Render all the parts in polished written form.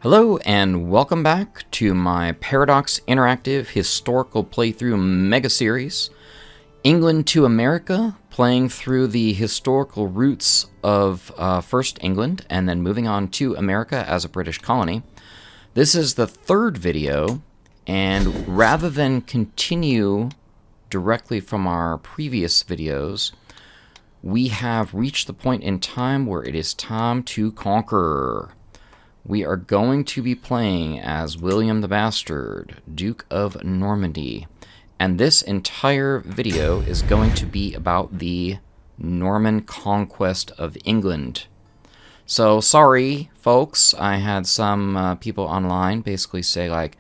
Hello and welcome back to my Paradox Interactive Historical Playthrough Mega Series, England to America, playing through the historical roots of first England and then moving on to America as a British colony. This is the third video, and rather than continue directly from our previous videos, we have reached the point in time where it is time to conquer. We are going to be playing as William the Bastard, Duke of Normandy, and this entire video is going to be about the Norman conquest of England. So, sorry, folks, I had some people online basically say like,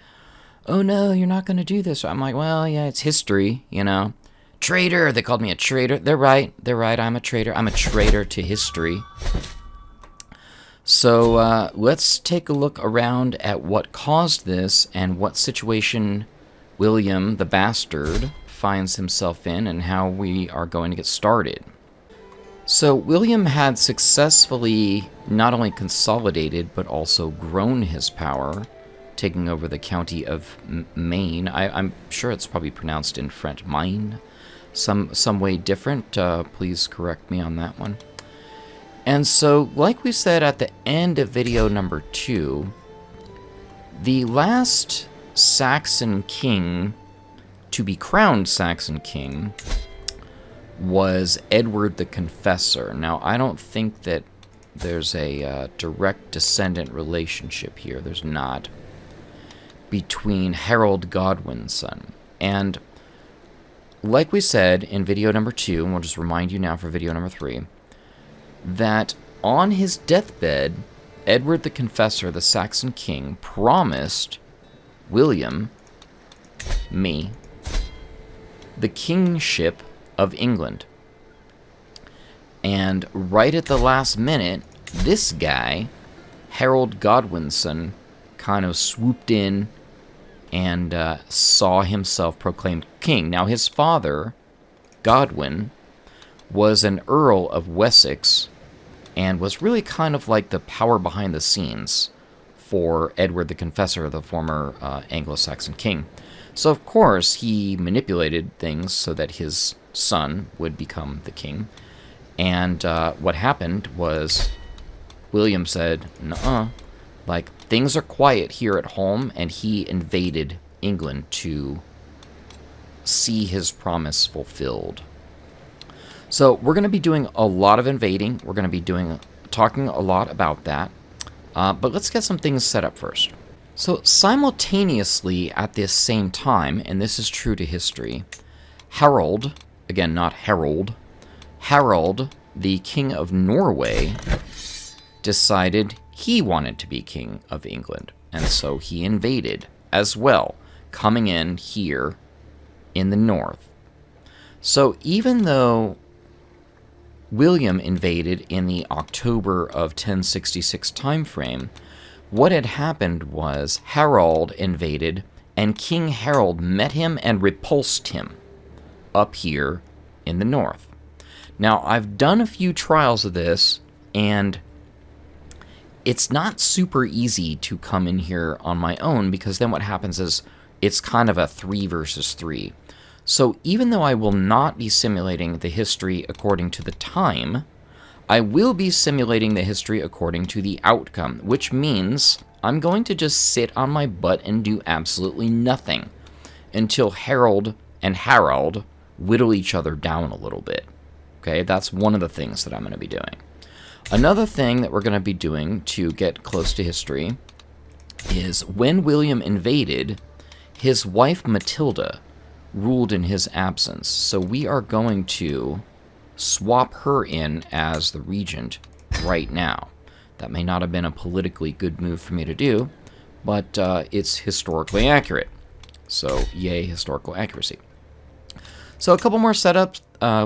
oh no, you're not going to do this. I'm like, well, yeah, it's history, you know. Traitor, they called me a traitor. They're right, I'm a traitor. I'm a traitor to history. So let's take a look around at what caused this and what situation William the Bastard finds himself in and how we are going to get started. So William had successfully not only consolidated but also grown his power, taking over the county of Maine. I'm sure it's probably pronounced in French, Maine, some way different. Please correct me on that one. And so, like we said at the end of video number 2, the last Saxon king to be crowned Saxon king was Edward the Confessor. Now, I don't think that there's a direct descendant relationship here. There's not. Between Harold Godwin's son. And like we said in video number 2, and we'll just remind you now for video number 3, that on his deathbed, Edward the Confessor, the Saxon king, promised William, me, the kingship of England. And right at the last minute, this guy, Harold Godwinson, kind of swooped in and saw himself proclaimed king. Now, his father, Godwin, was an Earl of Wessex and was really kind of like the power behind the scenes for Edward the Confessor, the former Anglo-Saxon king. So, of course, he manipulated things so that his son would become the king. And what happened was William said, nuh-uh, like, things are quiet here at home, and he invaded England to see his promise fulfilled. So we're going to be doing a lot of invading. We're going to be talking a lot about that. But let's get some things set up first. So simultaneously at this same time, and this is true to history, Harold, again, not Harold, Harold, the king of Norway, decided he wanted to be king of England. And so he invaded as well, coming in here in the north. So even though William invaded in the October of 1066 timeframe, what had happened was Harold invaded, and King Harold met him and repulsed him up here in the north. Now, I've done a few trials of this, and it's not super easy to come in here on my own, because then what happens is it's kind of a 3 versus 3. So even though I will not be simulating the history according to the time, I will be simulating the history according to the outcome, which means I'm going to just sit on my butt and do absolutely nothing until Harold and Harald whittle each other down a little bit. Okay, that's one of the things that I'm going to be doing. Another thing that we're going to be doing to get close to history is when William invaded, his wife Matilda ruled in his absence. So we are going to swap her in as the regent right now. That may not have been a politically good move for me to do, but it's historically accurate. So yay, historical accuracy. So a couple more setups.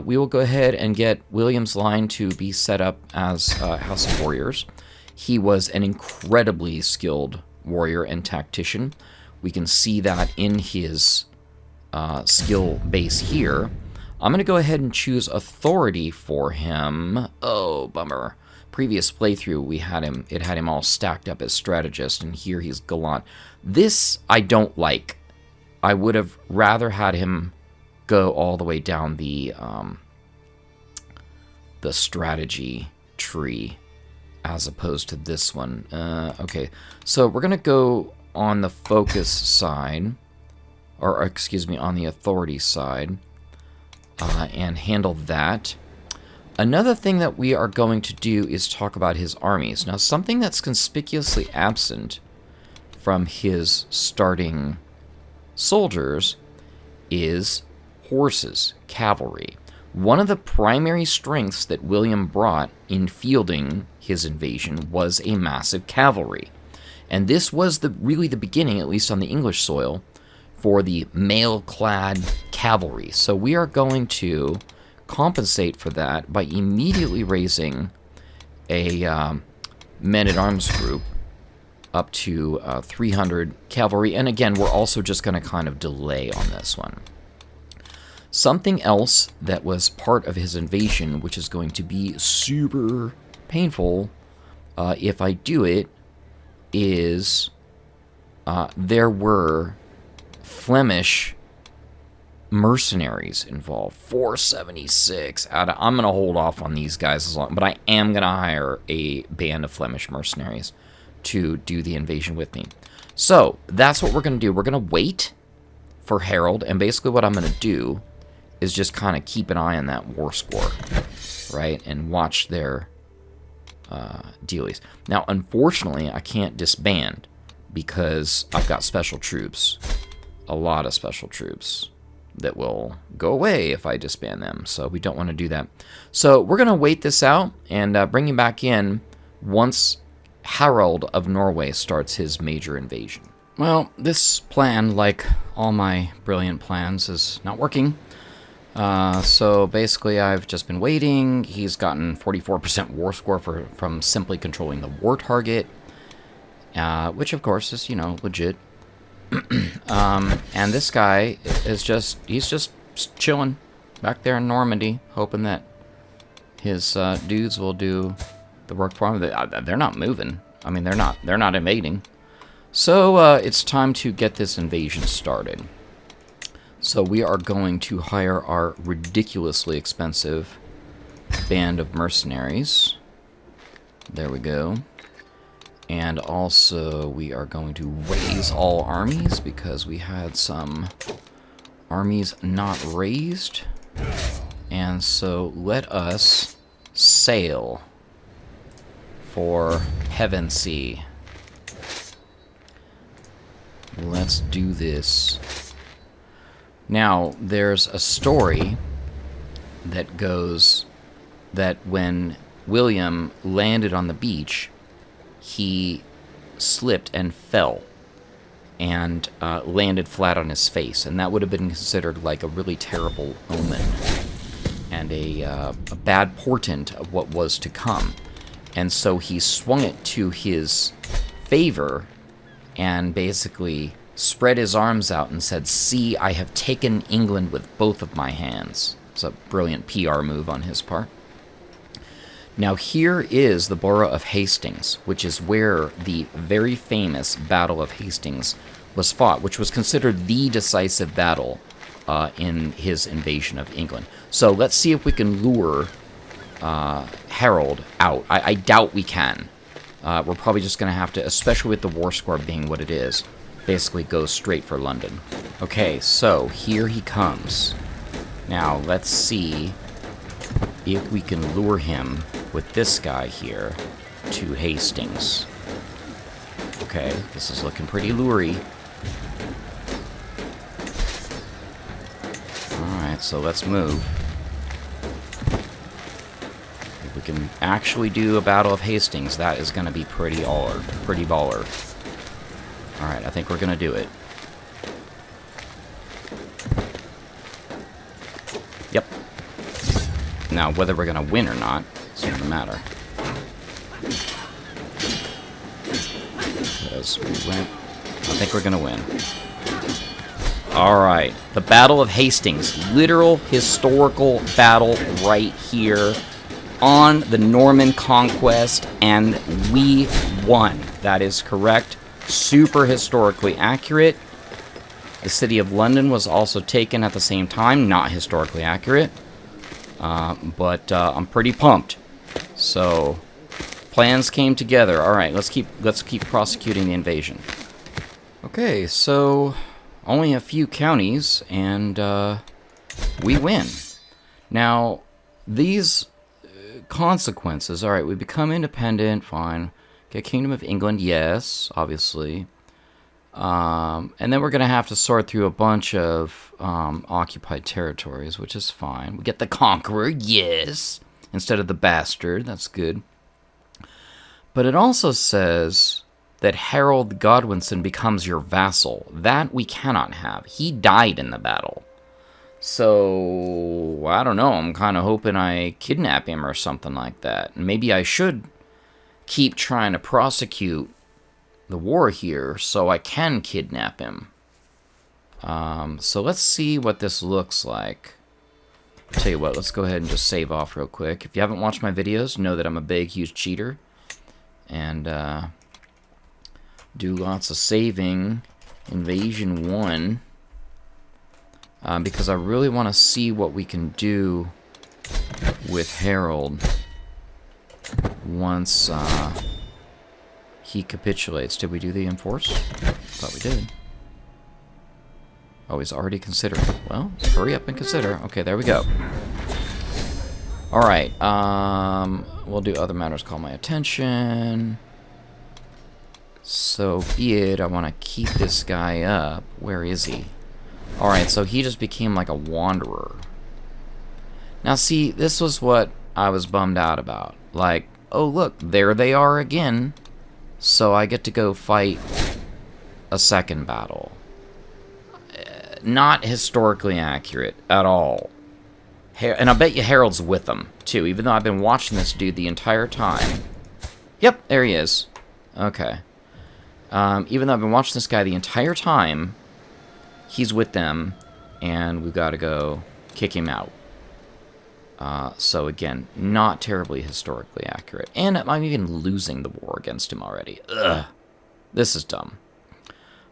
We will go ahead and get William's line to be set up as House of Warriors. He was an incredibly skilled warrior and tactician. We can see that in his skill base here. I'm going to go ahead and choose authority for him. Oh, bummer. previous playthrough, it had him all stacked up as strategist, and here he's gallant. This I don't like. I would have rather had him go all the way down the strategy tree as opposed to this one. Okay, so we're gonna go on the focus side, or excuse me, on the authority side, and handle that. Another thing that we are going to do is talk about his armies. Now, something that's conspicuously absent from his starting soldiers is horses, cavalry. One of the primary strengths that William brought in fielding his invasion was a massive cavalry. And this was really the beginning, at least on the English soil, for the mail-clad cavalry. So we are going to compensate for that by immediately raising a men-at-arms group up to 300 cavalry. And again, we're also just going to kind of delay on this one. Something else that was part of his invasion, which is going to be super painful if I do it, is there were Flemish mercenaries involved. 476 out of... I'm going to hold off on these guys as long, but I am going to hire a band of Flemish mercenaries to do the invasion with me. So that's what we're going to do. We're going to wait for Harold, and basically what I'm going to do is just kind of keep an eye on that war score, right, and watch their dealies. Now, unfortunately, I can't disband because I've got special troops, a lot of special troops that will go away if I disband them, so we don't want to do that. So we're going to wait this out and bring him back in once Harold of Norway starts his major invasion. Well, this plan, like all my brilliant plans, is not working. So basically I've just been waiting. He's gotten 44% war score from simply controlling the war target, which of course is, you know, legit. And this guy is he's just chilling back there in Normandy, hoping that his dudes will do the work for him. They're not moving. I mean, they're not invading. So it's time to get this invasion started. So we are going to hire our ridiculously expensive band of mercenaries. There we go. And also we are going to raise all armies because we had some armies not raised. And so let us sail for Heaven Sea. Let's do this. Now, there's a story that goes that when William landed on the beach, he slipped and fell and landed flat on his face, and that would have been considered like a really terrible omen and a bad portent of what was to come. And so he swung it to his favor and basically spread his arms out and said, "See, I have taken England with both of my hands." It's a brilliant PR move on his part. Now here is the borough of Hastings, which is where the very famous Battle of Hastings was fought, which was considered the decisive battle in his invasion of England. So let's see if we can lure Harold out. I doubt we can. We're probably just going to have to, especially with the war score being what it is, basically go straight for London. Okay, so here he comes. Now let's see if we can lure him with this guy here to Hastings. Okay, this is looking pretty lury. Alright, so let's move. If we can actually do a Battle of Hastings, that is going to be pretty baller. Alright, I think we're going to do it. Yep. Now, whether we're going to win or not, doesn't matter. Because we went... I think we're going to win. Alright, the Battle of Hastings. Literal historical battle right here on the Norman Conquest, and we won. That is correct. Super historically accurate. The city of London was also taken at the same time. Not historically accurate. But I'm pretty pumped. So, plans came together. Alright, let's keep prosecuting the invasion. Okay, so only a few counties, and we win. Now, these consequences. Alright, we become independent, fine. Get Kingdom of England, yes, obviously. And then we're going to have to sort through a bunch of occupied territories, which is fine. We get the Conqueror, yes, instead of the Bastard. That's good. But it also says that Harold Godwinson becomes your vassal. That we cannot have. He died in the battle. So, I don't know. I'm kind of hoping I kidnap him or something like that. Maybe I should keep trying to prosecute the war here so I can kidnap him. So let's see what this looks like. I'll tell you what, let's go ahead and just save off real quick. If you haven't watched my videos, know that I'm a big, huge cheater. And do lots of saving. Invasion 1. Because I really want to see what we can do with Harold once he capitulates. Did we do the enforce? Thought we did. Oh, he's already considering. Well, hurry up and consider. Okay, there we go. Alright, we'll do other matters call my attention. So be it. I want to keep this guy up. Where is he? Alright, so he just became like a wanderer. Now see, this was what I was bummed out about. Like, oh look, there they are again. So I get to go fight a second battle. Not historically accurate at all. And I bet you Harold's with them, too, even though I've been watching this dude the entire time. Yep, there he is. Okay. Even though I've been watching this guy the entire time, he's with them, and we've got to go kick him out. So again, not terribly historically accurate. And I'm even losing the war against him already. Ugh. This is dumb.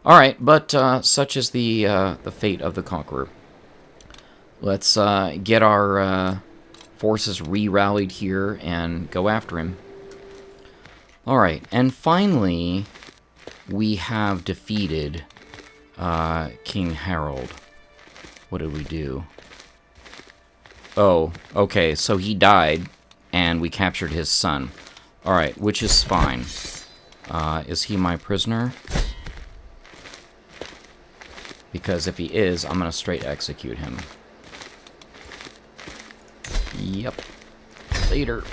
Alright, but such is the fate of the Conqueror. Let's get our forces re-rallied here and go after him. Alright, and finally, we have defeated King Harold. What did we do? Oh, okay, so he died, and we captured his son. Alright, which is fine. Is he my prisoner? Because if he is, I'm gonna straight execute him. Yep. Later.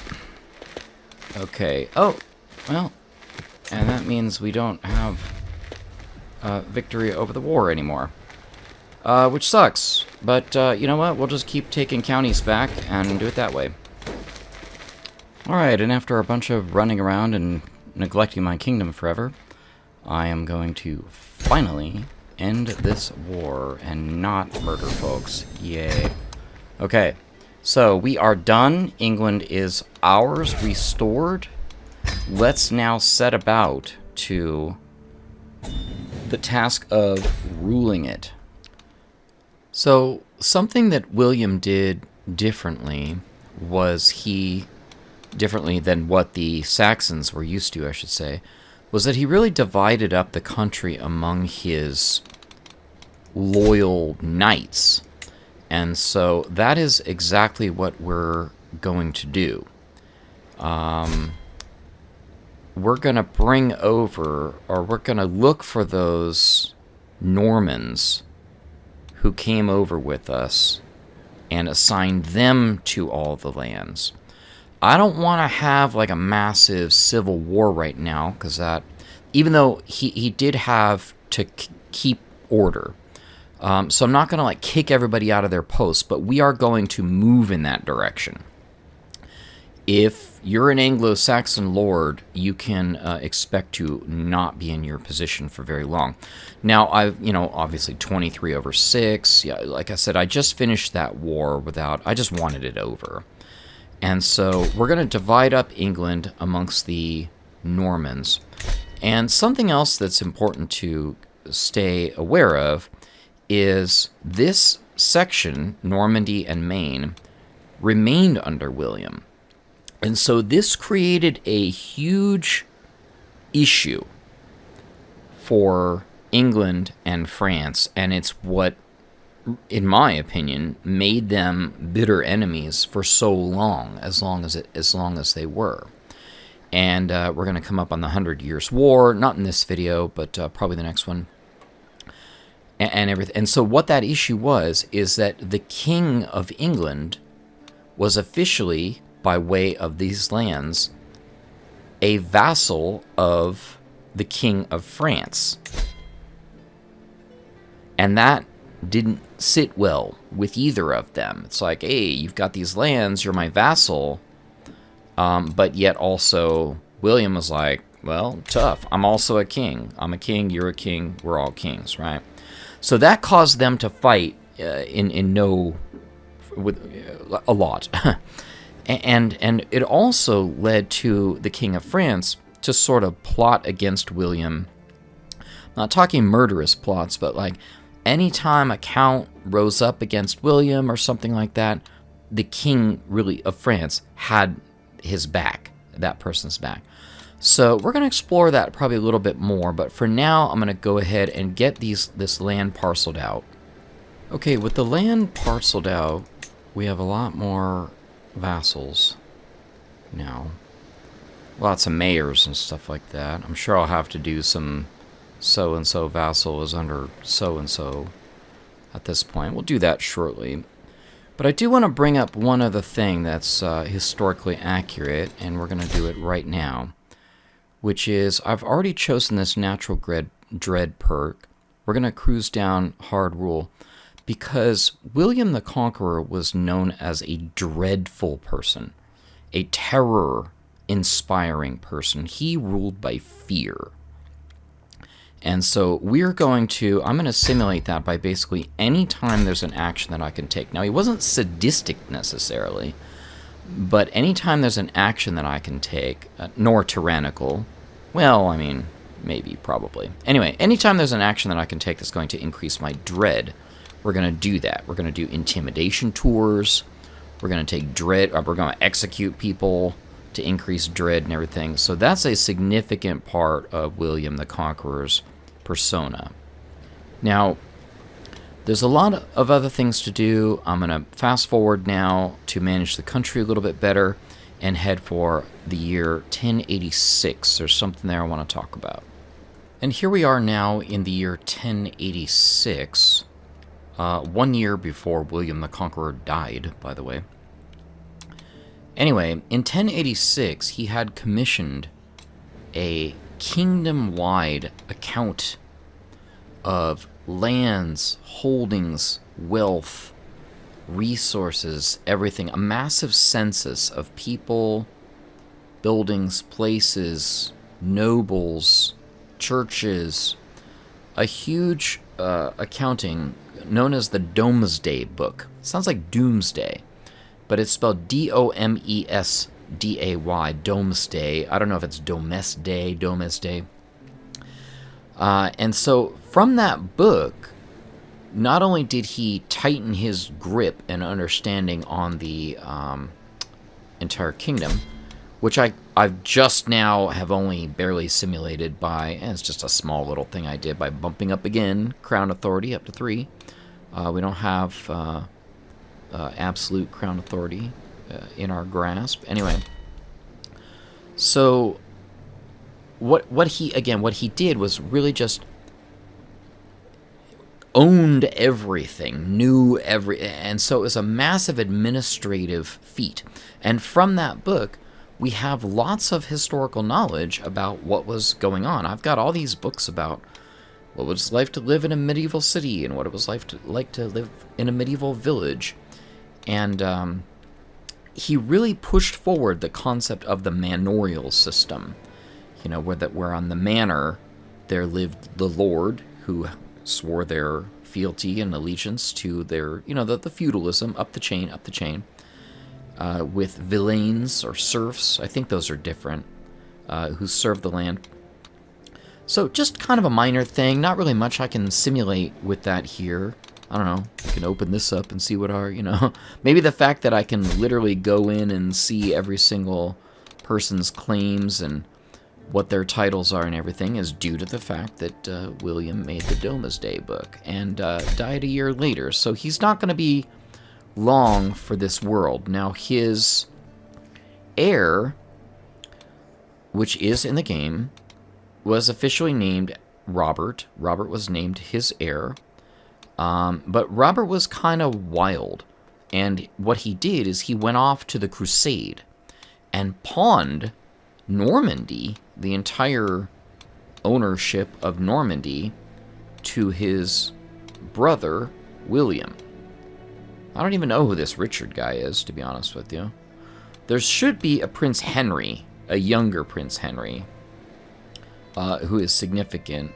Okay. Oh, well, and that means we don't have victory over the war anymore. Which sucks. But, you know what? We'll just keep taking counties back and do it that way. Alright, and after a bunch of running around and neglecting my kingdom forever, I am going to finally end this war and not murder folks. Yay. Okay, so we are done. England is ours, restored. Let's now set about to the task of ruling it. So, something that William did differently was differently than what the Saxons were used to, I should say, was that he really divided up the country among his loyal knights. And so that is exactly what we're going to do. We're going to bring over, or we're going to look for those Normans who came over with us and assign them to all the lands. I don't want to have like a massive civil war right now, because that, even though he did have to keep order, so I'm not going to like kick everybody out of their posts, but we are going to move in that direction. If you're an Anglo-Saxon lord, you can expect to not be in your position for very long. Now, obviously 23/6. Yeah, like I said, I just finished that war I just wanted it over. And so we're going to divide up England amongst the Normans. And something else that's important to stay aware of is this section, Normandy and Maine, remained under William. And so this created a huge issue for England and France, and it's what, in my opinion, made them bitter enemies for so long as long as they were. And we're going to come up on the 100 Years' War, not in this video, but probably the next one, and everything. And so what that issue was is that the King of England was officially, by way of these lands, a vassal of the King of France. And that didn't sit well with either of them. It's like, hey, you've got these lands, you're my vassal, but yet also William was like, well, tough. I'm also a king. I'm a king, you're a king, we're all kings, right? So that caused them to fight with a lot. and it also led to the King of France to sort of plot against William. I'm not talking murderous plots, but like anytime a count rose up against William or something like that, the king really of France had his back, that person's back. So we're going to explore that probably a little bit more, but for now I'm going to go ahead and get this land parceled out. Okay, with the land parceled out, we have a lot more vassals now. Lots of mayors and stuff like that. I'm sure I'll have to do some so-and-so vassal is under so-and-so at this point. We'll do that shortly. But I do want to bring up one other thing that's historically accurate, and we're going to do it right now, which is I've already chosen this natural dread perk. We're going to cruise down hard rule because William the Conqueror was known as a dreadful person, a terror-inspiring person. He ruled by fear. And so I'm going to simulate that by basically any time there's an action that I can take. Now, he wasn't sadistic necessarily, but anytime there's an action that I can take, nor tyrannical, well, I mean, maybe, probably. Anyway, anytime there's an action that I can take that's going to increase my dread, we're going to do that. We're going to do intimidation tours. We're going to take dread, we're going to execute people to increase dread and everything. So that's a significant part of William the Conqueror's persona. Now, there's a lot of other things to do. I'm going to fast forward now to manage the country a little bit better and head for the year 1086. There's something there I want to talk about. And here we are now in the year 1086, 1 year before William the Conqueror died, by the way. Anyway, in 1086, he had commissioned a kingdom-wide account of lands, holdings, wealth, resources, everything. A massive census of people, buildings, places, nobles, churches. A huge accounting known as the Domesday Book. Sounds like Doomsday, but it's spelled D-O-M-E-S-D-A-Y, Domesday. I don't know if it's Domesday. And so from that book, not only did he tighten his grip and understanding on the entire kingdom, which I've just now have only barely simulated by, and it's just a small little thing I did by bumping up again, Crown Authority up to 3. We don't have absolute Crown Authority in our grasp. Anyway, so what he did was really just owned everything, knew and so it was a massive administrative feat. And from that book, we have lots of historical knowledge about what was going on. I've got all these books about what it was like to live in a medieval city and what it was like to live in a medieval village. And he really pushed forward the concept of the manorial system, where on the manor there lived the lord who swore their fealty and allegiance to their, the feudalism up the chain. with villeins or serfs. I think those are different, who serve the land. So just kind of a minor thing, not really much I can simulate with that here. I don't know, I can open this up and see what are, maybe the fact that I can literally go in and see every single person's claims and what their titles are and everything is due to the fact that William made the Domesday Book and died a year later. So he's not going to be long for this world. Now his heir, which is in the game, was officially named Robert. Robert was named his heir. But Robert was kind of wild. And what he did is he went off to the crusade and pawned Normandy, the entire ownership of Normandy, to his brother, William. I don't even know who this Richard guy is, to be honest with you. There should be a Prince Henry, a younger Prince Henry, who is significant.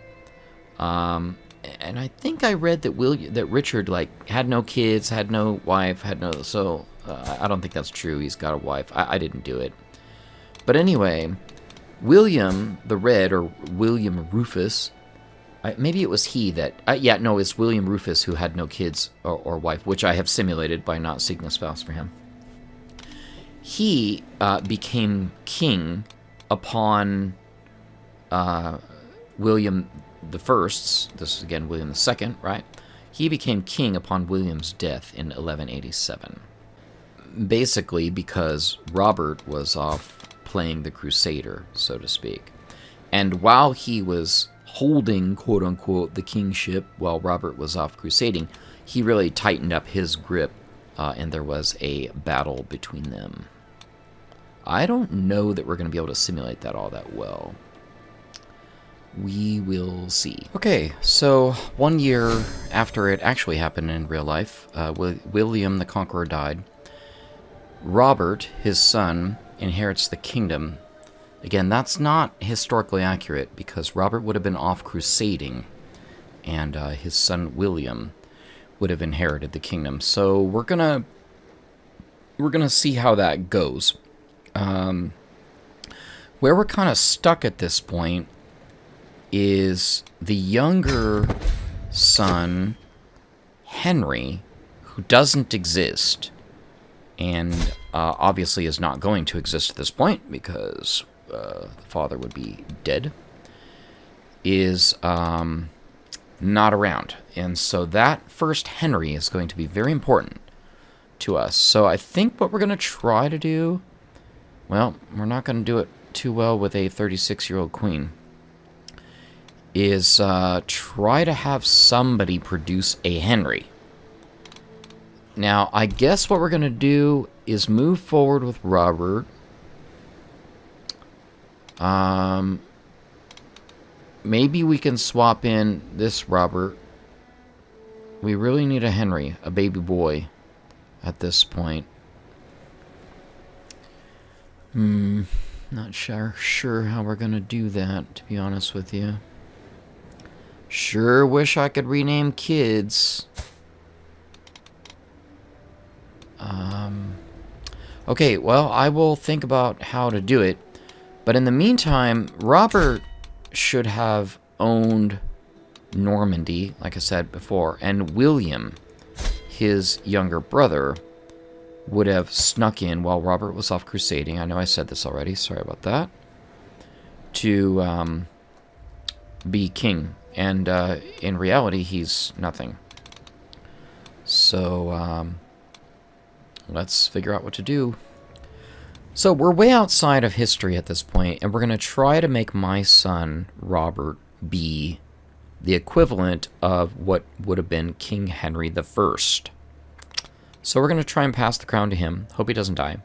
And I think I read that Richard had no kids, had no wife, so I don't think that's true. He's got a wife. I didn't do it. But anyway, William the Red, or William Rufus, maybe it was he that... it's William Rufus who had no kids or wife, which I have simulated by not seeking a spouse for him. He became king upon William the First's, this is again William II, right? He became king upon William's death in 1187. Basically because Robert was off playing the crusader, so to speak. And while he was holding, quote-unquote, the kingship while Robert was off crusading, he really tightened up his grip, and there was a battle between them. I don't know that we're going to be able to simulate that all that well. We will see. Okay, so 1 year after it actually happened in real life, William the Conqueror died. Robert, his son, inherits the kingdom. Again, that's not historically accurate because Robert would have been off crusading, and his son William would have inherited the kingdom. So we're gonna see how that goes. Where we're kind of stuck at this point is the younger son, Henry, who doesn't exist, and obviously is not going to exist at this point because the father would be dead, is not around. And so that first Henry is going to be very important to us. So I think what we're going to try to do, well, we're not going to do it too well with a 36-year-old queen, is try to have somebody produce a Henry. Now, I guess what we're going to do is move forward with Robert. Maybe we can swap in this Robert. We really need a Henry, a baby boy, at this point. Not sure how we're going to do that, to be honest with you. Sure wish I could rename kids. Okay, well, I will think about how to do it. But in the meantime, Robert should have owned Normandy, like I said before, and William, his younger brother, would have snuck in while Robert was off crusading. I know I said this already, sorry about that. To be king. And in reality, he's nothing. So, let's figure out what to do. So we're way outside of history at this point, and we're going to try to make my son, Robert, be the equivalent of what would have been King Henry I. So we're going to try and pass the crown to him. Hope he doesn't die.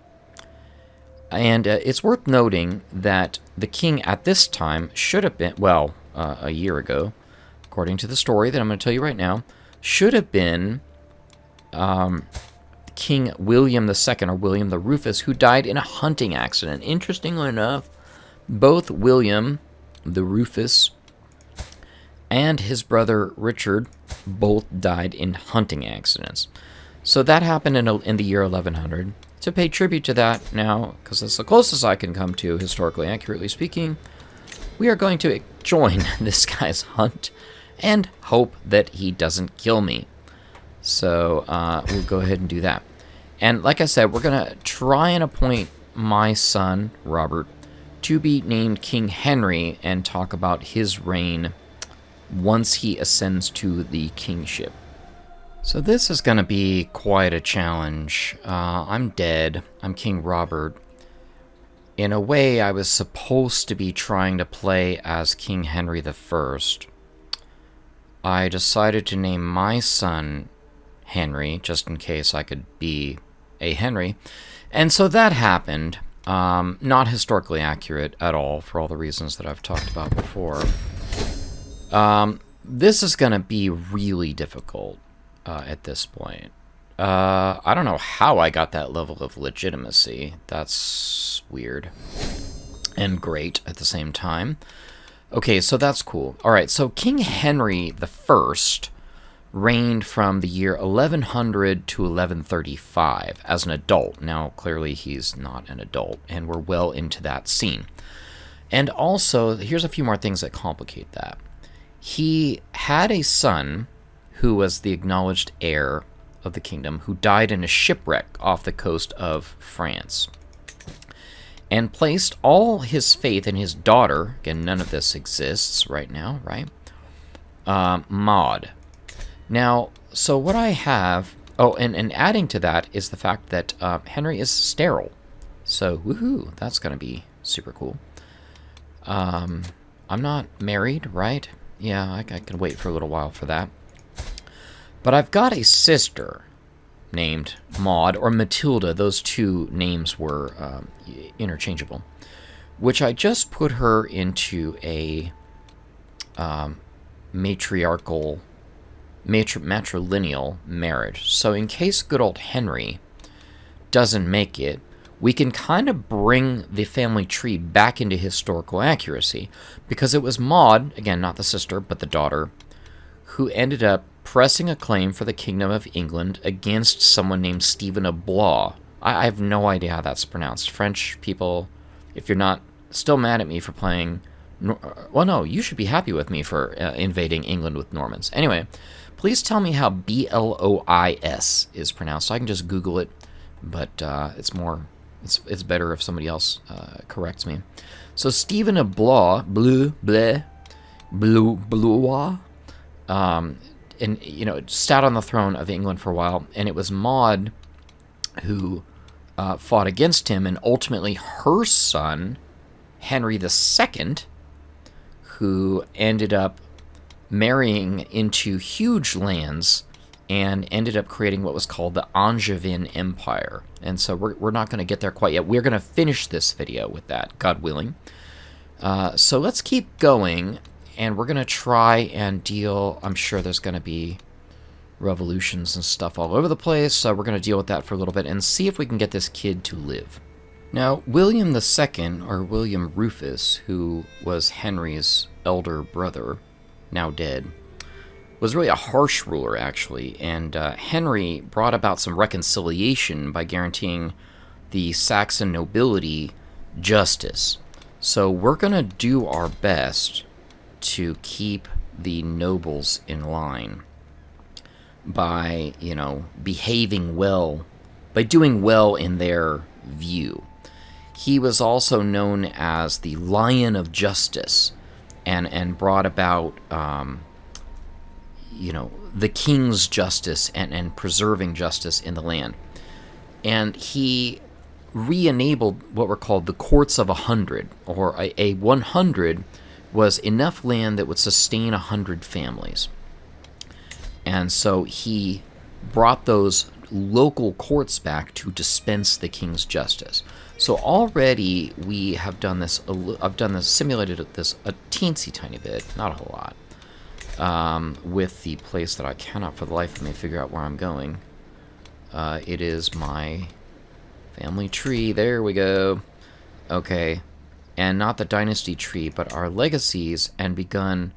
And it's worth noting that the king at this time should have been, well, a year ago, according to the story that I'm going to tell you right now, should have been King William II, or William the Rufus, who died in a hunting accident. Interestingly enough, both William the Rufus and his brother Richard both died in hunting accidents. So that happened in the year 1100. to pay tribute to that now, because it's the closest I can come to, historically accurately speaking, we are going to join this guy's hunt and hope that he doesn't kill me. So we'll go ahead and do that. And like I said, we're going to try and appoint my son, Robert, to be named King Henry and talk about his reign once he ascends to the kingship. So this is going to be quite a challenge. I'm dead. I'm King Robert. In a way, I was supposed to be trying to play as King Henry I. I decided to name my son Henry, just in case I could be a Henry. And so that happened. Not historically accurate at all, for all the reasons that I've talked about before. This is going to be really difficult at this point. I don't know how I got that level of legitimacy. That's weird. And great at the same time. Okay, so that's cool. Alright, so King Henry I reigned from the year 1100 to 1135 as an adult. Now, clearly he's not an adult, and we're well into that scene. And also, here's a few more things that complicate that. He had a son who was the acknowledged heir of the kingdom, who died in a shipwreck off the coast of France, and placed all his faith in his daughter. Again, none of this exists right now, right? Maud. Now, so what I have... Oh, and adding to that is the fact that Henry is sterile. So, woohoo, that's going to be super cool. I'm not married, right? Yeah, I can wait for a little while for that. But I've got a sister named Maud, or Matilda. Those two names were interchangeable. Which I just put her into a matrilineal marriage. So in case good old Henry doesn't make it, we can kind of bring the family tree back into historical accuracy. Because it was Maud, again, not the sister, but the daughter, who ended up pressing a claim for the Kingdom of England against someone named Stephen of Blois. I have no idea how that's pronounced. French people, if you're not still mad at me for playing... Well, no, you should be happy with me for invading England with Normans. Anyway, please tell me how Blois is pronounced. I can just Google it, but it's better if somebody else corrects me. So Stephen of Blois, Blois, and, you know, sat on the throne of England for a while, and it was Maud who fought against him, and ultimately her son, Henry II, who ended up marrying into huge lands and ended up creating what was called the Angevin Empire. And so we're not going to get there quite yet. We're going to finish this video with that, God willing. So let's keep going. And we're going to try and deal... I'm sure there's going to be revolutions and stuff all over the place, so we're going to deal with that for a little bit and see if we can get this kid to live. Now, William II, or William Rufus, who was Henry's elder brother, now dead, was really a harsh ruler, actually, and Henry brought about some reconciliation by guaranteeing the Saxon nobility justice. So we're going to do our best to keep the nobles in line by, you know, behaving well, by doing well in their view. He was also known as the Lion of Justice, and brought about, you know, the king's justice and preserving justice in the land. And he re-enabled what were called the Courts of 100, or a 100 was enough land that would sustain 100 families. And so he brought those local courts back to dispense the king's justice. So already we have done this, simulated this a teensy tiny bit, not a whole lot, with the place that I cannot for the life of me figure out where I'm going. It is my family tree. There we go. Okay. And not the dynasty tree, but our legacies, and begun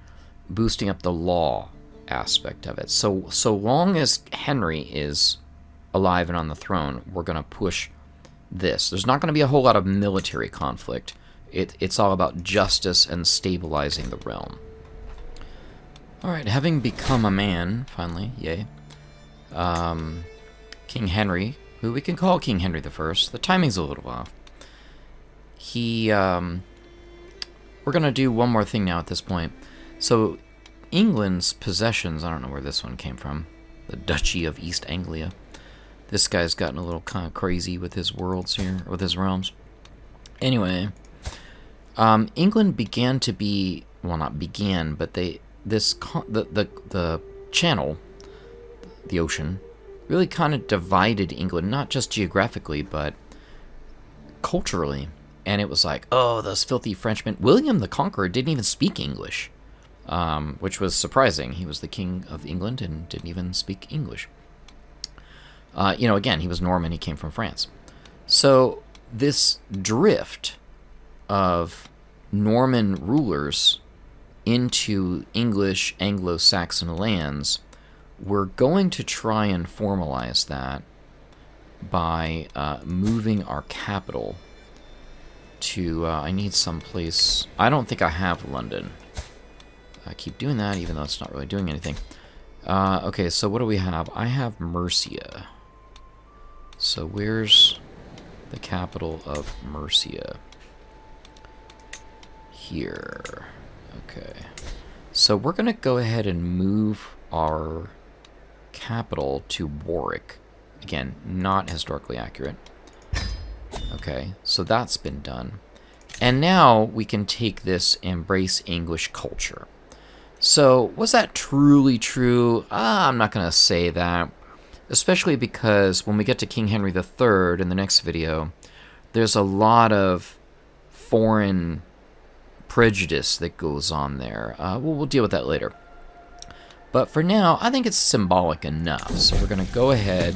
boosting up the law aspect of it. So long as Henry is alive and on the throne, we're going to push this. There's not going to be a whole lot of military conflict. It's all about justice and stabilizing the realm. Alright, having become a man, finally, yay. King Henry, who we can call King Henry the First. The timing's a little off. We're going to do one more thing now at this point. So, England's possessions, I don't know where this one came from. The Duchy of East Anglia. This guy's gotten a little kind of crazy with his worlds here, with his realms. Anyway, England began to be, well, not began, but the channel, the ocean, really kind of divided England, not just geographically, but culturally. And it was like, oh, those filthy Frenchmen. William the Conqueror didn't even speak English, which was surprising. He was the king of England and didn't even speak English. Again, he was Norman. He came from France. So this drift of Norman rulers into English Anglo-Saxon lands, we're going to try and formalize that by moving our capital to, I need someplace, I don't think I have London. I keep doing that even though it's not really doing anything. Okay, so what do we have? I have Mercia. So where's the capital of Mercia? Here. Okay. So we're going to go ahead and move our capital to Warwick. Again, not historically accurate. Okay, so that's been done. And now we can take this embrace English culture. So, was that truly true? I'm not going to say that. Especially because when we get to King Henry III in the next video, there's a lot of foreign prejudice that goes on there. We'll deal with that later. But for now, I think it's symbolic enough. So we're going to go ahead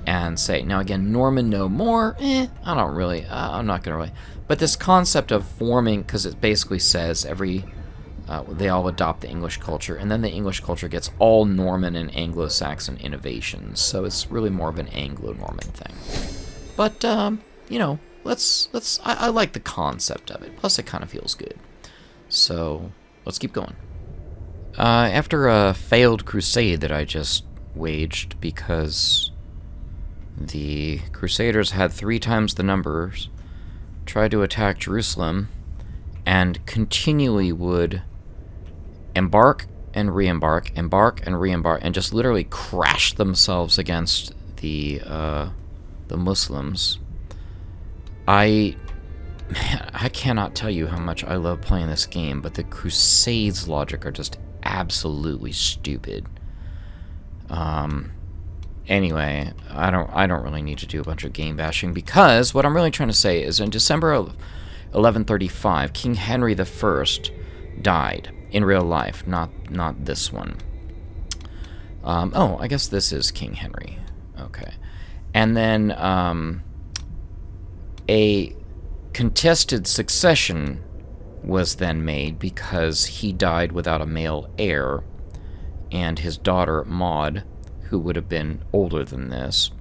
and say, now again, Norman no more. I don't really, I'm not going to really. But this concept of forming, because it basically says they all adopt the English culture, and then the English culture gets all Norman and Anglo-Saxon innovations. So it's really more of an Anglo-Norman thing. But, I like the concept of it. Plus, it kind of feels good. So, let's keep going. After a failed crusade that I just waged because the Crusaders had 3 times the numbers, tried to attack Jerusalem, and continually would embark and re-embark, embark and re-embark, and just literally crash themselves against the Muslims. I cannot tell you how much I love playing this game, but the Crusades logic are just absolutely stupid. Anyway, I don't really need to do a bunch of game bashing, because what I'm really trying to say is in December of 1135, King Henry I died in real life, not this one. I guess this is King Henry. Okay. And then a contested succession was then made because he died without a male heir, and his daughter Maud, who would have been older than this,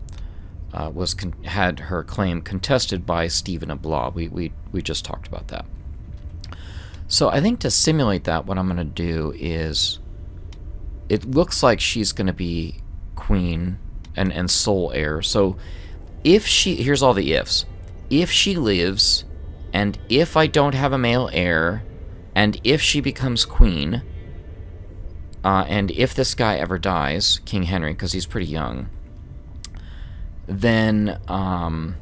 had her claim contested by Stephen of Blois. We just talked about that. So I think to simulate that, what I'm going to do is, it looks like she's going to be queen and sole heir. So if here's all the ifs. If she lives, and if I don't have a male heir, and if she becomes queen, and if this guy ever dies, King Henry, because he's pretty young, then I'm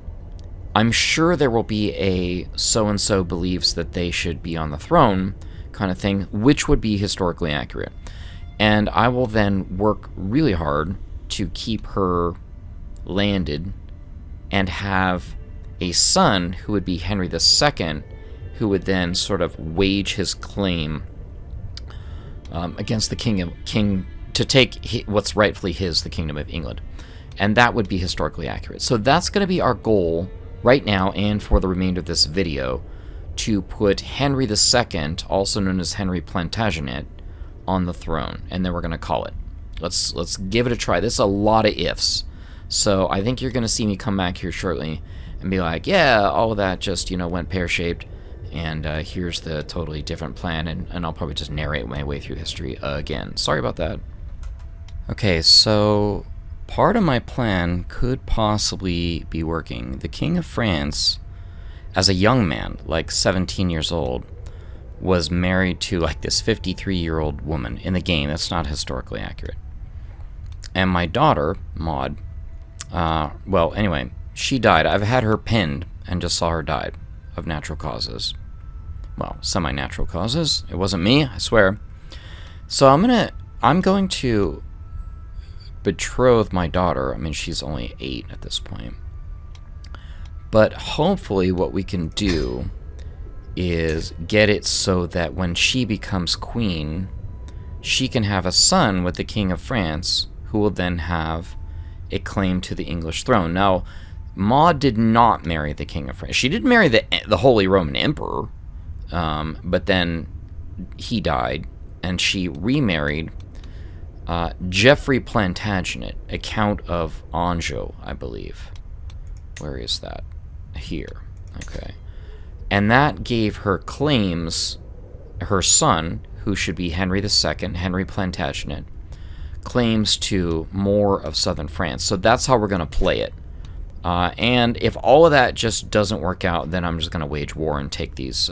sure there will be a so-and-so believes that they should be on the throne kind of thing, which would be historically accurate. And I will then work really hard to keep her landed and have a son who would be Henry II, who would then sort of wage his claim against the king to take what's rightfully his, the Kingdom of England. And that would be historically accurate. So that's going to be our goal right now and for the remainder of this video, to put Henry II, also known as Henry Plantagenet, on the throne. And then we're going to call it. Let's give it a try. This is a lot of ifs. So I think you're going to see me come back here shortly and be like, yeah, all of that just, went pear-shaped, and here's the totally different plan, and I'll probably just narrate my way through history again. Sorry about that. Okay, so part of my plan could possibly be working. The King of France, as a young man, like 17 years old, was married to like this 53-year-old woman in the game. That's not historically accurate. And my daughter, Maud, well, anyway, she died. I've had her pinned and just saw her die of natural causes. Well, semi-natural causes. It wasn't me, I swear. So I'm going to betroth my daughter. I mean, she's only 8 at this point. But hopefully what we can do is get it so that when she becomes queen, she can have a son with the King of France, who will then have a claim to the English throne. Now, Maud did not marry the King of France. She did marry the Holy Roman Emperor, but then he died, and she remarried Geoffrey Plantagenet, a Count of Anjou, I believe. Where is that? Here. Okay. And that gave her claims, her son, who should be Henry II, Henry Plantagenet, claims to more of southern France. So that's how we're going to play it. And if all of that just doesn't work out, then I'm just going to wage war and take these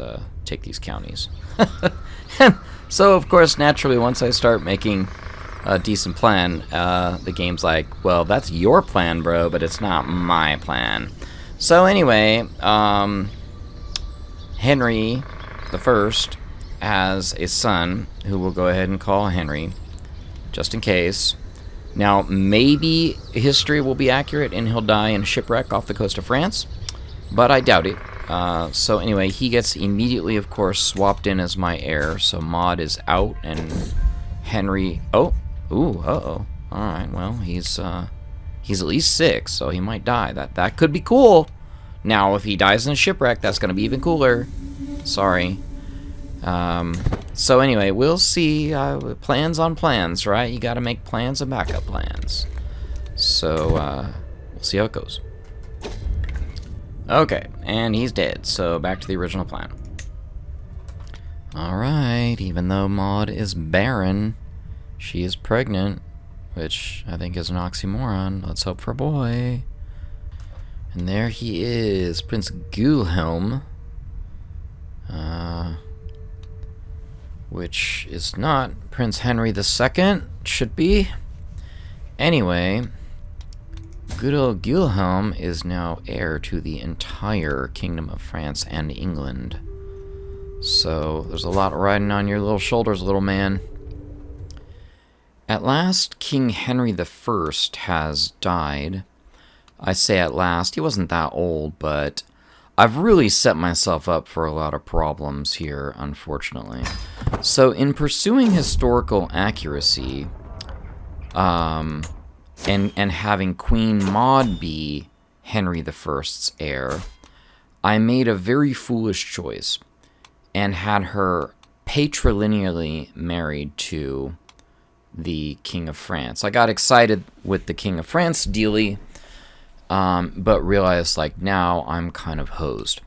counties. So, of course, naturally, once I start making a decent plan, the game's like, well, that's your plan, bro, but it's not my plan. So anyway, Henry I has a son who we'll go ahead and call Henry, just in case. Now, maybe history will be accurate and he'll die in a shipwreck off the coast of France, but I doubt it. So anyway, he gets immediately, of course, swapped in as my heir. So Maud is out, and Henry... Oh, ooh, uh-oh. All right, well, he's at least 6, so he might die. That could be cool. Now, if he dies in a shipwreck, that's going to be even cooler. Sorry. So anyway, we'll see. Plans on plans, right? You got to make plans and backup plans. So we'll see how it goes. Okay, and he's dead. So back to the original plan. All right. Even though Maud is barren, she is pregnant, which I think is an oxymoron. Let's hope for a boy. And there he is, Prince Guilhelm. Which is not Prince Henry II, should be. Anyway, good old Guilhelm is now heir to the entire Kingdom of France and England. So there's a lot riding on your little shoulders, little man. At last, King Henry I has died. I say at last, he wasn't that old, but I've really set myself up for a lot of problems here, unfortunately. So in pursuing historical accuracy, and having Queen Maud be Henry I's heir, I made a very foolish choice and had her patrilineally married to the King of France. I got excited with the King of France dealie, but realized, like, now I'm kind of hosed.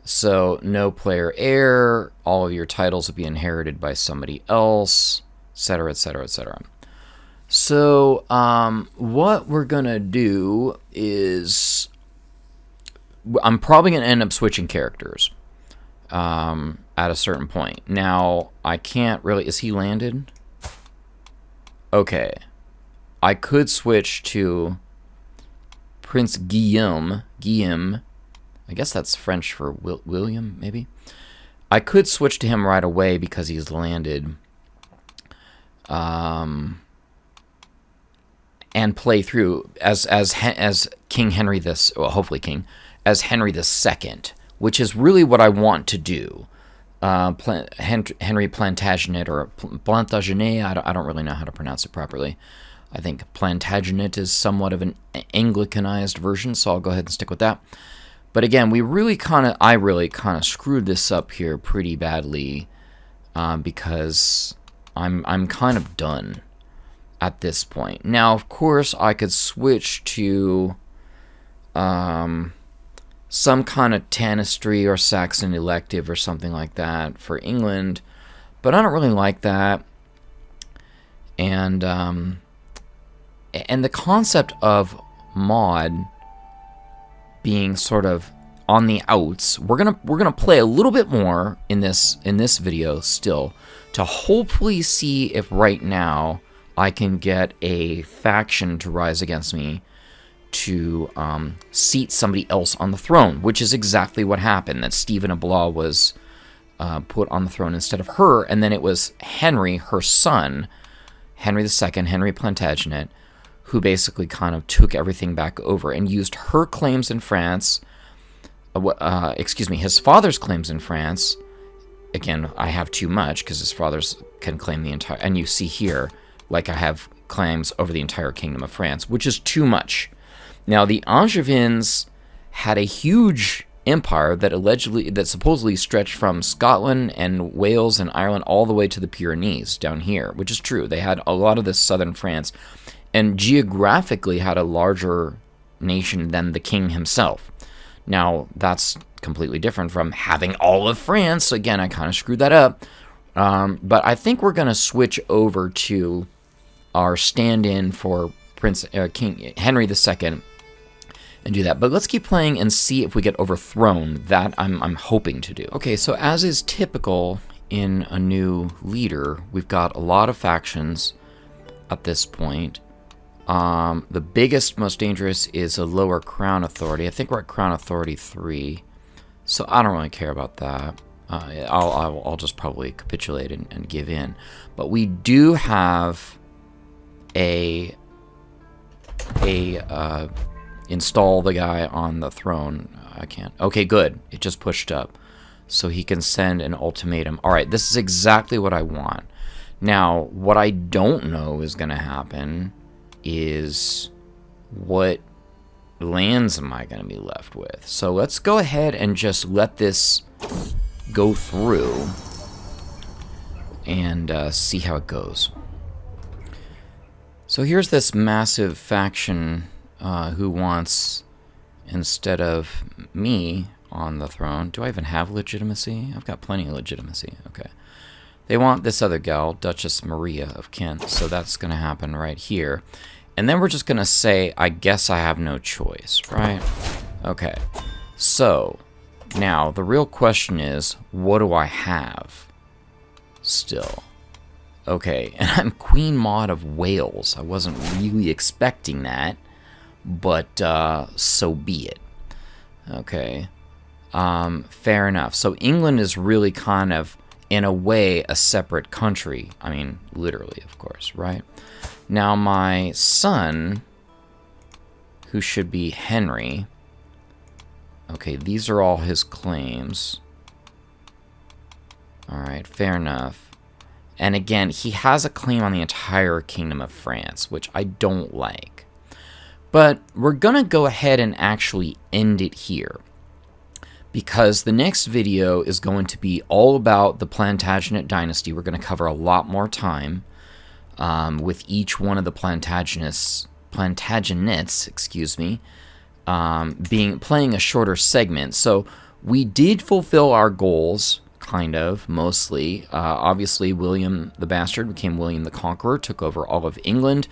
So, no player heir, all of your titles will be inherited by somebody else, etc., etc., etc. So, what we're gonna do is, I'm probably gonna end up switching characters, at a certain point. Now, I can't really, is he landed? Okay. I could switch to Prince Guillaume, I guess that's French for William, maybe. I could switch to him right away because he's landed, and play through as King Henry this, well, hopefully King, as Henry II, which is really what I want to do. Henry Plantagenet or Plantagenet, I don't really know how to pronounce it properly. I think Plantagenet is somewhat of an Anglicanized version, so I'll go ahead and stick with that. But again, I really kind of screwed this up here pretty badly, because I'm kind of done at this point. Now, of course, I could switch to some kind of Tanistry or Saxon elective or something like that for England, but I don't really like that. And the concept of mod being sort of on the outs, we're gonna play a little bit more in this video still to hopefully see if right now I can get a faction to rise against me to seat somebody else on the throne, which is exactly what happened. That Stephen of Blois was put on the throne instead of her, and then it was Henry, her son, Henry II, Henry Plantagenet, who basically kind of took everything back over and used her claims in France, his father's claims in France. Again, I have too much because his father's can claim the entire, and you see here, like I have claims over the entire Kingdom of France, which is too much. Now, the Angevins had a huge empire that supposedly stretched from Scotland and Wales and Ireland all the way to the Pyrenees down here, which is true. They had a lot of this southern France, and geographically had a larger nation than the king himself. Now, that's completely different from having all of France. Again, I kind of screwed that up. But I think we're going to switch over to our stand-in for King Henry II and do that. But let's keep playing and see if we get overthrown. That I'm hoping to do. Okay, so as is typical in a new leader, we've got a lot of factions at this point. The biggest, most dangerous is a lower crown authority. I think we're at crown authority 3, so I don't really care about that. I'll just probably capitulate and give in. But we do have a install the guy on the throne. I can't. Okay, good. It just pushed up, so he can send an ultimatum. All right, this is exactly what I want. Now, what I don't know is going to happen is what lands am I going to be left with. So let's go ahead and just let this go through and see how it goes. So here's this massive faction who wants, instead of me on the throne, do I even have legitimacy? I've got plenty of legitimacy. Okay. They want this other gal, Duchess Maria of Kent, so that's going to happen right here. And then we're just going to say, I guess I have no choice, right? Okay. So, now, the real question is, what do I have still? Okay, and I'm Queen Maud of Wales. I wasn't really expecting that, but so be it. Okay. Fair enough. So England is really kind of, in a way, a separate country. I mean, literally, of course, right? Now, my son, who should be Henry, okay, these are all his claims. All right, fair enough. And again, he has a claim on the entire Kingdom of France, which I don't like. But we're going to go ahead and actually end it here, because the next video is going to be all about the Plantagenet dynasty. We're going to cover a lot more time with each one of the Plantagenets, excuse me, playing a shorter segment. So we did fulfill our goals, kind of, mostly. Obviously, William the Bastard became William the Conqueror, took over all of England,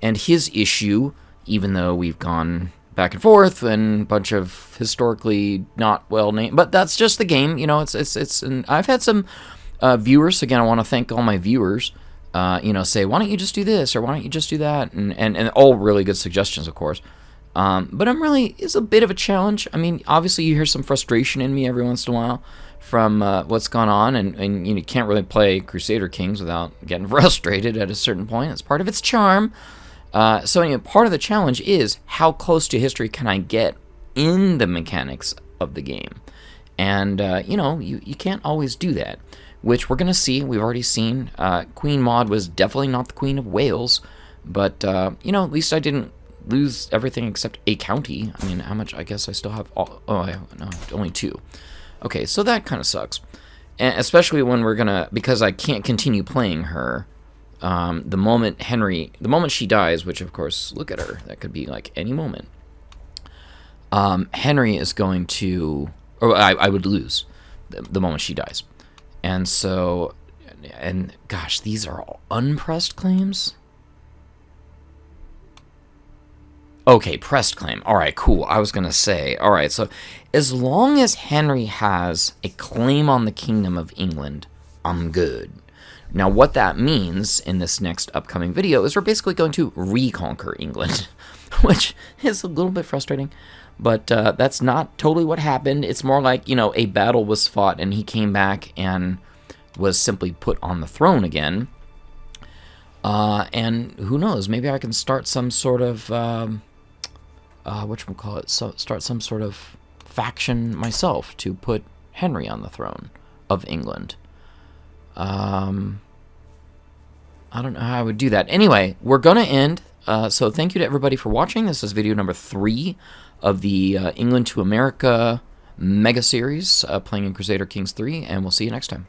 and his issue, even though we've gone back and forth and a bunch of historically not well named, but that's just the game, you know. And I've had some viewers, again, I want to thank all my viewers, say, why don't you just do this, or why don't you just do that, and all really good suggestions, of course. But it's a bit of a challenge. I mean, obviously you hear some frustration in me every once in a while from what's gone on, and you can't really play Crusader Kings without getting frustrated at a certain point. It's part of its charm. So anyway, part of the challenge is how close to history can I get in the mechanics of the game. And, you can't always do that, which we're going to see. We've already seen Queen Maud was definitely not the Queen of Wales, but, at least I didn't lose everything except a county. I mean, how much? I guess I still have only 2. Okay, so that kind of sucks. And especially when because I can't continue playing her. The moment she dies, which of course, look at her, that could be like any moment. Henry is going to, or I would lose the moment she dies. And so, and gosh, these are all unpressed claims? Okay, pressed claim. All right, cool. I was going to say, all right, so as long as Henry has a claim on the Kingdom of England, I'm good. Now, what that means in this next upcoming video is we're basically going to reconquer England, which is a little bit frustrating, but that's not totally what happened. It's more like, a battle was fought and he came back and was simply put on the throne again. And who knows, maybe I can start some sort of, start some sort of faction myself to put Henry on the throne of England. I don't know how I would do that. Anyway, we're going to end. So thank you to everybody for watching. This is video number 3 of the England to America mega series playing in Crusader Kings 3, and we'll see you next time.